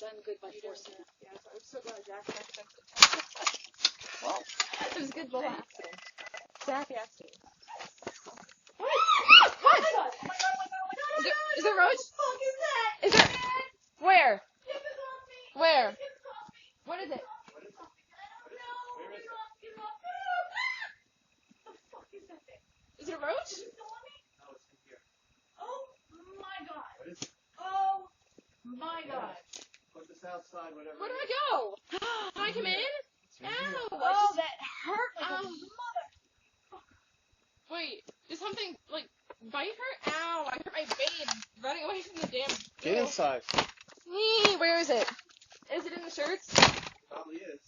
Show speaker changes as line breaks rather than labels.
done good by forcing it.
Yeah, so I'm so glad Jack accident.
Well,
It was a good little accident. Happy accident.
what?
What? Is there a roach?
What the fuck is that?
Is there? Where? Where? What is it? Is it a roach?
No, it's in here.
Oh my god.
What is it?
Oh my god.
Put this outside, whatever.
Where do I go? Can I come in?
It's in here.
Ow!
Oh, that hurt like a
Ow.
mother.
Wait, did something, like, bite her? Ow, I hurt my vein running away from the damn...
Get inside.
Where is it? Is it in the shirts?
Probably is.